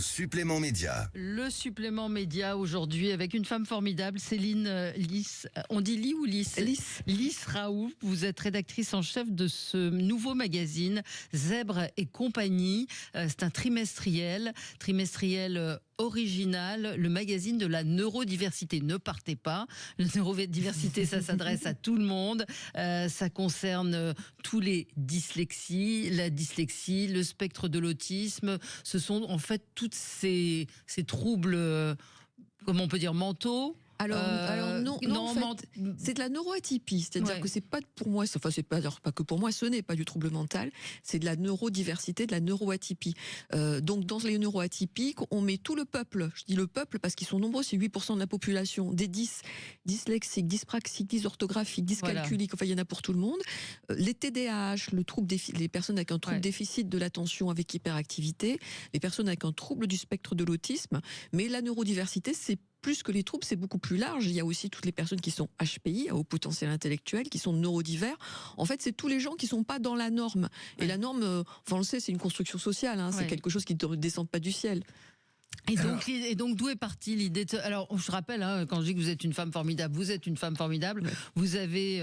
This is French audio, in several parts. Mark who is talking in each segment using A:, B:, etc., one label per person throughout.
A: supplément média.
B: Le supplément média aujourd'hui avec une femme formidable, Céline Lys. On dit Ly ou Lys? Lys Raoult. Vous êtes rédactrice en chef de ce nouveau magazine, Zèbre et compagnie. C'est un trimestriel original, le magazine de la neurodiversité. Ne partez pas. La neurodiversité, ça s'adresse à tout le monde. Ça concerne tous les dyslexies, la dyslexie, le spectre de l'autisme. Ce sont en fait tous ces troubles, comment on peut dire, mentaux.
C: Alors non, en fait, c'est de la neuroatypie, c'est-à-dire que c'est pas pour moi, enfin c'est pas que pour moi, ce n'est pas du trouble mental, c'est de la neurodiversité, de la neuroatypie. Donc dans les neuroatypiques, on met tout le peuple, je dis le peuple parce qu'ils sont nombreux, c'est 8% de la population, des dyslexiques, dyspraxiques, dysorthographiques, dyscalculiques, enfin il y en a pour tout le monde. Les TDAH, les personnes avec un trouble déficit de l'attention avec hyperactivité, les personnes avec un trouble du spectre de l'autisme, mais la neurodiversité, c'est plus que les troubles, c'est beaucoup plus large. Il y a aussi toutes les personnes qui sont HPI, à haut potentiel intellectuel, qui sont neurodivers. En fait, c'est tous les gens qui sont pas dans la norme. Et la norme, enfin on le sait, c'est une construction sociale. C'est quelque chose qui ne descend pas du ciel.
B: Et donc d'où est partie l'idée de... Alors, je rappelle, quand je dis que vous êtes une femme formidable, vous êtes une femme formidable. Vous avez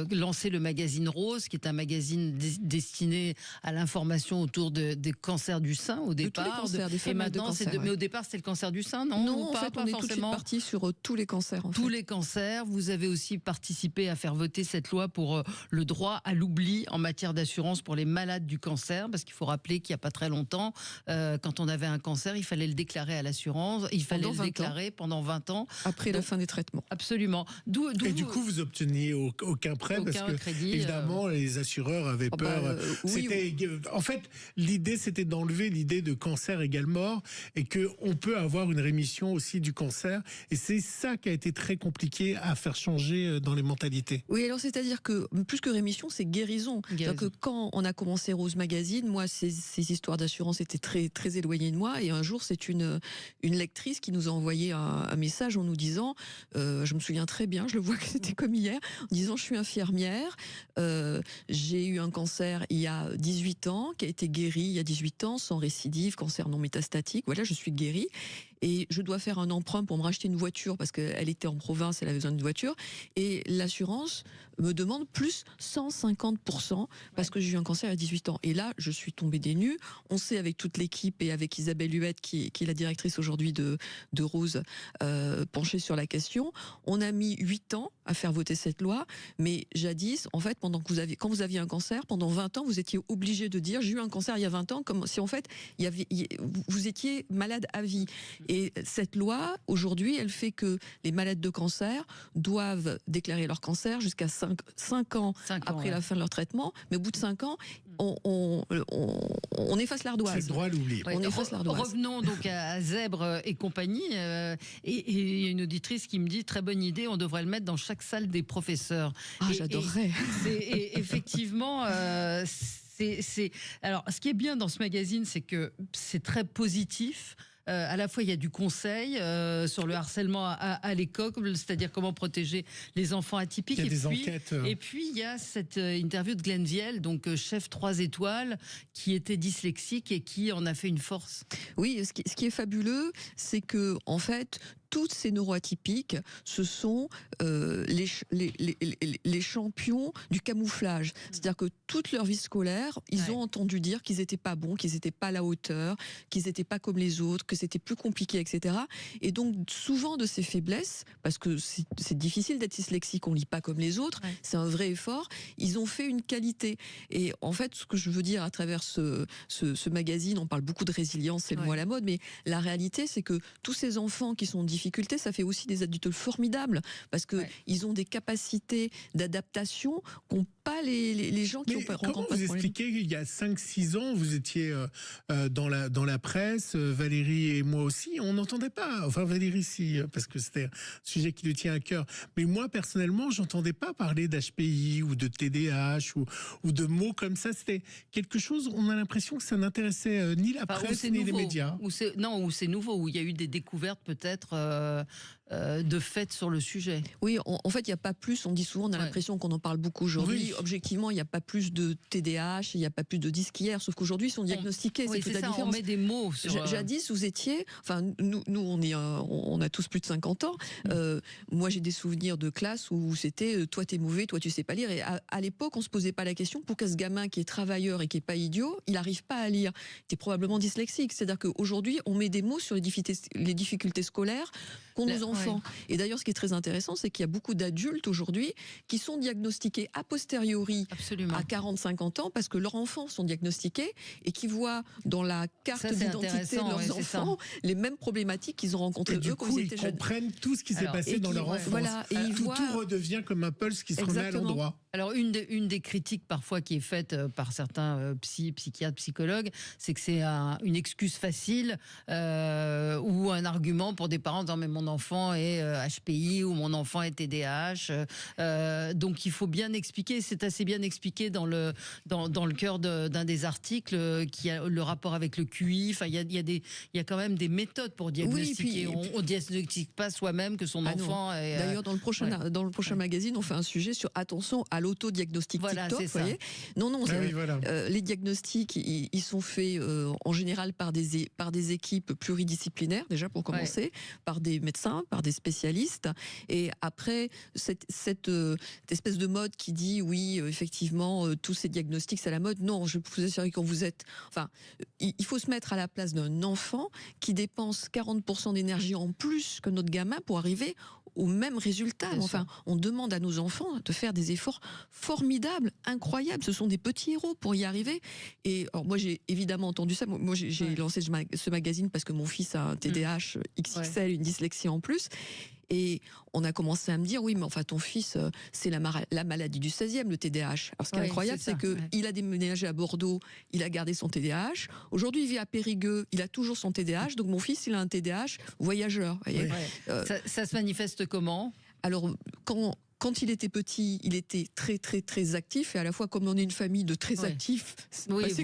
B: lancé le magazine Rose, qui est un magazine destiné à l'information autour des cancers du sein au départ.
C: De tous les cancers, des femmes de cancer.
B: Mais au départ, c'était le cancer du sein, non?
C: Non, en fait, on est tout de suite parti sur tous les cancers.
B: Tous les cancers. Vous avez aussi participé à faire voter cette loi pour le droit à l'oubli en matière d'assurance pour les malades du cancer, parce qu'il faut rappeler qu'il n'y a pas très longtemps, quand on avait un cancer, il fallait le déclarer à l'assurance, il fallait le déclarer pendant 20 ans.
C: Après la fin des traitements.
B: Absolument.
D: Et du coup, vous obteniez aucun prêt parce que, crédit, évidemment, les assureurs avaient peur. En fait, l'idée, c'était d'enlever l'idée de cancer égale mort et qu'on peut avoir une rémission aussi du cancer. Et c'est ça qui a été très compliqué à faire changer dans les mentalités.
C: Oui, alors c'est-à-dire que plus que rémission, c'est guérison. C'est-à-dire que quand on a commencé Rose Magazine, moi, ces histoires d'assurance étaient très, très éloignées de moi. Et un jour, c'est une lectrice qui nous a envoyé un message en nous disant, je me souviens très bien, je le vois que c'était comme hier, en disant je suis infirmière, j'ai eu un cancer il y a 18 ans, qui a été guéri il y a 18 ans, sans récidive, cancer non métastatique, voilà, je suis guérie. Et je dois faire un emprunt pour me racheter une voiture parce qu'elle était en province, elle avait besoin d'une voiture. Et l'assurance me demande plus 150% parce que j'ai eu un cancer à 18 ans. Et là, je suis tombée des nues. On sait avec toute l'équipe et avec Isabelle Huette, qui est la directrice aujourd'hui de Rose, penchée sur la question. On a mis 8 ans à faire voter cette loi. Mais jadis, en fait, quand vous aviez un cancer, pendant 20 ans, vous étiez obligé de dire j'ai eu un cancer il y a 20 ans, comme si en fait, vous étiez malade à vie. Et cette loi, aujourd'hui, elle fait que les malades de cancer doivent déclarer leur cancer jusqu'à 5 ans après la fin de leur traitement. Mais au bout de 5 ans, on efface l'ardoise.
D: C'est le droit à l'oubli.
B: On efface l'ardoise. Revenons donc à Zèbre et compagnie. Et il y a une auditrice qui me dit, très bonne idée, on devrait le mettre dans chaque salle des professeurs.
C: J'adorerais.
B: Et effectivement... Alors, ce qui est bien dans ce magazine, c'est que c'est très positif. À la fois, il y a du conseil sur le harcèlement à l'école, c'est-à-dire comment protéger les enfants atypiques.
D: Il y a des enquêtes.
B: Et puis, il y a cette interview de Glenn Viel, donc chef 3 étoiles, qui était dyslexique et qui en a fait une force.
C: Oui, ce qui est fabuleux, c'est que, en fait, toutes ces neuroatypiques, ce sont les champions du camouflage. C'est-à-dire que toute leur vie scolaire, ils ont entendu dire qu'ils n'étaient pas bons, qu'ils n'étaient pas à la hauteur, qu'ils n'étaient pas comme les autres, que c'était plus compliqué, etc. Et donc, souvent de ces faiblesses, parce que c'est difficile d'être dyslexique, on lit pas comme les autres, c'est un vrai effort, ils ont fait une qualité. Et en fait, ce que je veux dire à travers ce magazine, on parle beaucoup de résilience, c'est le mot à la mode, mais la réalité, c'est que tous ces enfants qui sont difficultés, ça fait aussi des adultes formidables parce que ils ont des capacités d'adaptation qu'ont pas les gens qui ont pas
D: comment vous expliquez il y a 5-6 ans, vous étiez dans la presse, Valérie et moi aussi, on n'entendait pas, enfin Valérie si, parce que c'était un sujet qui lui tient à cœur, mais moi personnellement, j'entendais pas parler d'HPI ou de TDAH ou de mots comme ça, c'était quelque chose, on a l'impression que ça n'intéressait ni la presse ni les médias.
B: Ou c'est nouveau, où il y a eu des découvertes peut-être de fait sur le sujet.
C: Oui, en fait, il n'y a pas plus, on dit souvent, on a l'impression qu'on en parle beaucoup aujourd'hui. Oui. Objectivement, il n'y a pas plus de TDAH, il n'y a pas plus de dysque hier, sauf qu'aujourd'hui, ils sont diagnostiqués.
B: Oui, c'est ça, on met des mots sur...
C: Jadis, vous étiez, enfin, nous on a tous plus de 50 ans. Moi, j'ai des souvenirs de classe où c'était toi, t'es mauvais, toi, tu sais pas lire. Et à l'époque, on se posait pas la question pour ce gamin qui est travailleur et qui est pas idiot, il n'arrive pas à lire. Il est probablement dyslexique. C'est-à-dire qu'aujourd'hui, on met des mots sur les difficultés scolaires qu'ont nos enfants. Et d'ailleurs, ce qui est très intéressant, c'est qu'il y a beaucoup d'adultes aujourd'hui qui sont diagnostiqués a posteriori à 40-50 ans parce que leurs enfants sont diagnostiqués et qui voient dans la carte d'identité de leurs enfants les mêmes problématiques qu'ils ont rencontrées eux quand ils étaient jeunes.
D: Ils comprennent tout ce qui s'est passé dans leur enfance.
C: Voilà, et
D: tout redevient comme un pulse qui se remet à l'endroit.
B: Alors une des critiques parfois qui est faite par certains psychiatres, psychologues, c'est que c'est une excuse facile ou un argument pour des parents disant mais mon enfant est HPI ou mon enfant est TDAH. Donc il faut bien expliquer, c'est assez bien expliqué dans le cœur d'un des articles qui a le rapport avec le QI. Enfin il y a quand même des méthodes pour diagnostiquer. Oui, on diagnostique pas soi-même que son enfant est...
C: D'ailleurs dans le prochain magazine on fait un sujet sur attention à l'autodiagnostic TikTok, vous voyez. Non, les diagnostics, ils sont faits en général par des équipes pluridisciplinaires, déjà pour commencer, par des médecins, par des spécialistes. Et après, cette espèce de mode qui dit, oui, effectivement, tous ces diagnostics, c'est la mode. Non, je vous assure que quand vous êtes... Enfin, il faut se mettre à la place d'un enfant qui dépense 40% d'énergie en plus que notre gamin pour arriver au même résultat. Enfin, on demande à nos enfants de faire des efforts formidables, incroyables. Ce sont des petits héros pour y arriver. Et alors, moi, j'ai évidemment entendu ça. Moi, j'ai lancé ce magazine parce que mon fils a un TDAH XXL, une dyslexie en plus. Et on a commencé à me dire, oui, mais enfin, ton fils, c'est la maladie du 16e, le TDAH. Alors, ce qui est incroyable, c'est qu'il a déménagé à Bordeaux, il a gardé son TDAH. Aujourd'hui, il vit à Périgueux, il a toujours son TDAH. Donc, mon fils, il a un TDAH voyageur. Voyez.
B: Ça se manifeste comment ?
C: Alors, quand il était petit, il était très très très actif et à la fois comme on est une famille de très actifs,
B: on n'y fait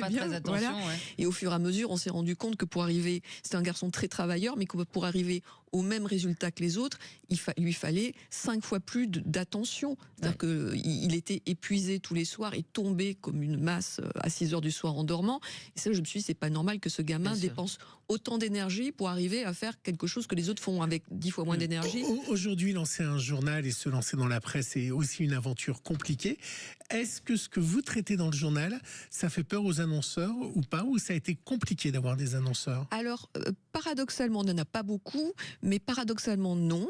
B: pas très attention.
C: Voilà. Et au fur et à mesure, on s'est rendu compte que pour arriver, c'était un garçon très travailleur, mais que pour arriver au même résultat que les autres, il lui fallait 5 fois plus d'attention. C'est-à-dire qu'il était épuisé tous les soirs et tombé comme une masse à 6 heures du soir en dormant. Et ça, je me suis dit, c'est pas normal que ce gamin dépense autant d'énergie pour arriver à faire quelque chose que les autres font avec 10 fois moins d'énergie.
D: Aujourd'hui, lancer un journal et se lancer dans la presse est aussi une aventure compliquée. Est-ce que ce que vous traitez dans le journal, ça fait peur aux annonceurs ou pas, ou ça a été compliqué d'avoir des annonceurs ?
C: Alors, paradoxalement, on n'en a pas beaucoup, mais paradoxalement, non.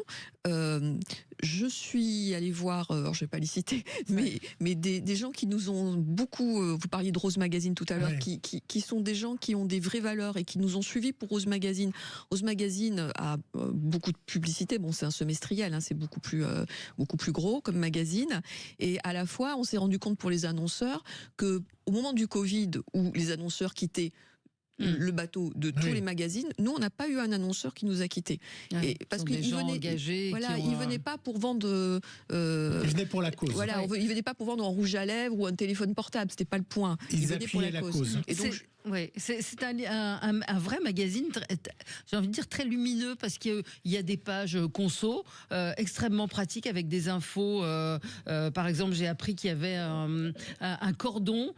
C: Je suis allée voir, alors je ne vais pas les citer, mais des gens qui nous ont beaucoup, vous parliez de Rose Magazine tout à l'heure, qui sont des gens qui ont des vraies valeurs et qui nous ont suivis pour Rose Magazine. Rose Magazine a beaucoup de publicité, bon c'est un semestriel, hein, c'est beaucoup plus gros comme magazine, et à la fois on s'est rendu compte pour les annonceurs que au moment du Covid où les annonceurs quittaient le bateau de tous les magazines, nous on n'a pas eu un annonceur qui nous a quittés.
B: Et parce qu'ils
C: il venait pas pour vendre.
D: Il venait pour la cause.
C: Voilà, il venait pas pour vendre un rouge à lèvres ou un téléphone portable. C'était pas le point.
D: Il venait pour la cause.
C: Et donc,
B: oui, c'est un vrai magazine, j'ai envie de dire très lumineux, parce qu'il y a des pages conso extrêmement pratiques avec des infos. Par exemple, j'ai appris qu'il y avait un cordon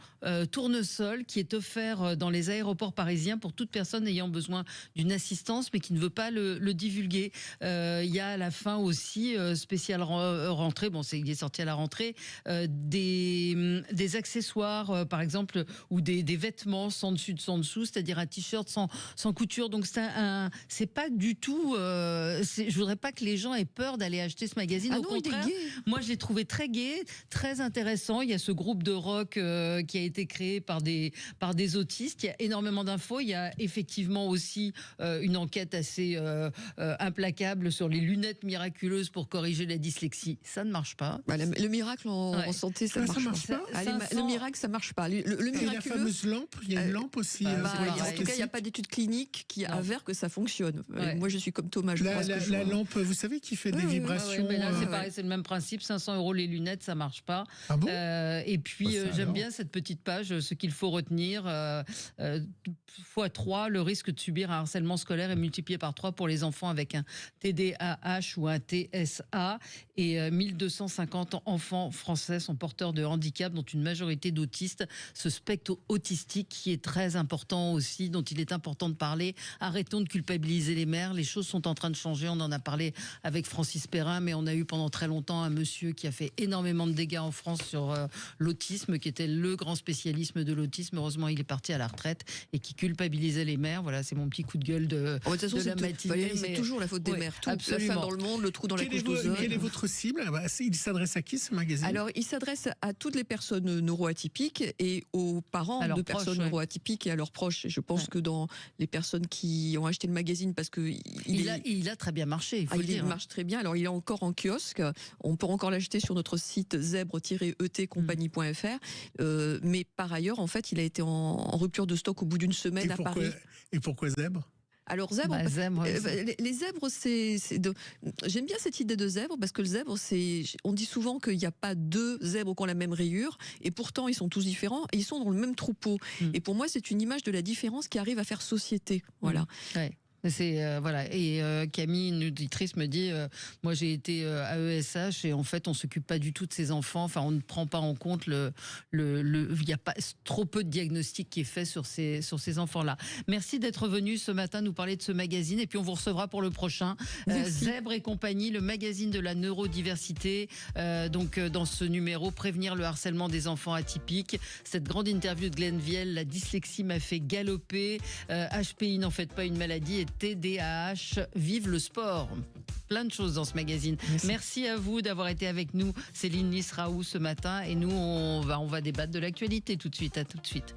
B: tournesol qui est offert dans les aéroports parisiens pour toute personne ayant besoin d'une assistance mais qui ne veut pas le divulguer. Il y a à la fin aussi, spécial rentrée, bon il est sorti à la rentrée, des accessoires par exemple, ou des vêtements sans dessus, sans dessous, c'est-à-dire un t-shirt sans couture. Donc c'est pas du tout. Je voudrais pas que les gens aient peur d'aller acheter ce magazine. Au contraire, moi je l'ai trouvé très gai, très intéressant. Il y a ce groupe de rock qui a été créé par des autistes. Il y a énormément d'infos. Il y a effectivement aussi une enquête assez implacable sur les lunettes miraculeuses pour corriger la dyslexie. Ça ne marche pas.
C: Le miracle en santé, ça marche pas. Le miracle, ça marche pas. Le miraculeux,
D: la fameuse lampe, il y a une lampe. lampe aussi.
C: En tout cas, il n'y a pas d'études cliniques qui avèrent que ça fonctionne. Moi, je suis comme Thomas. Je pense que
D: la lampe, vous savez, qui fait des vibrations.
B: Mais là, c'est pareil, c'est le même principe. 500 € les lunettes, ça marche pas.
D: Ah bon
B: et puis, j'aime bien cette petite page. Ce qu'il faut retenir, x3, le risque de subir un harcèlement scolaire est multiplié par 3 pour les enfants avec un TDAH ou un TSA. Et 1250 enfants français sont porteurs de handicap, dont une majorité d'autistes. Ce spectre autistique qui est très important aussi, dont il est important de parler. Arrêtons de culpabiliser les mères. Les choses sont en train de changer. On en a parlé avec Francis Perrin, mais on a eu pendant très longtemps un monsieur qui a fait énormément de dégâts en France sur l'autisme, qui était le grand spécialiste de l'autisme. Heureusement, il est parti à la retraite et qui culpabilisait les mères. Voilà, c'est mon petit coup de gueule de la matinée.
C: C'est toujours la faute des mères. Tout, la faim dans le monde, le trou dans la couche
D: d'ozone. Quelle est votre cible? Il s'adresse à qui, ce magazine?
C: Alors, il s'adresse à toutes les personnes neuroatypiques et aux parents de personnes neuroatypiques et à leurs proches. Et je pense que dans les personnes qui ont acheté le magazine, parce que
B: il a très bien marché, il faut le dire.
C: Il marche très bien. Alors, il est encore en kiosque. On peut encore l'acheter sur notre site zèbre-etcompagnie.fr. Mais par ailleurs, en fait, il a été en rupture de stock au bout d'une semaine à Paris.
D: Et pourquoi zèbre?
C: Alors zèbre, les zèbres, j'aime bien cette idée de zèbre parce que le zèbre, on dit souvent qu'il n'y a pas deux zèbres qui ont la même rayure et pourtant ils sont tous différents et ils sont dans le même troupeau. Et pour moi, c'est une image de la différence qui arrive à faire société. Voilà.
B: C'est voilà, et Camille, une auditrice, me dit moi j'ai été à ESH et en fait on s'occupe pas du tout de ces enfants, enfin on ne prend pas en compte il y a pas trop peu de diagnostic qui est fait sur ces enfants-là. Merci d'être venu ce matin nous parler de ce magazine et puis on vous recevra pour le prochain Zèbre et compagnie, le magazine de la neurodiversité. Donc dans ce numéro, prévenir le harcèlement des enfants atypiques. Cette grande interview de Glenn Vielle, la dyslexie m'a fait galoper, HPI n'en faites pas une maladie et TDAH, vive le sport. Plein de choses dans ce magazine. Merci à vous d'avoir été avec nous, Céline Lys-Raoult, ce matin. Et nous, on va débattre de l'actualité tout de suite. À tout de suite.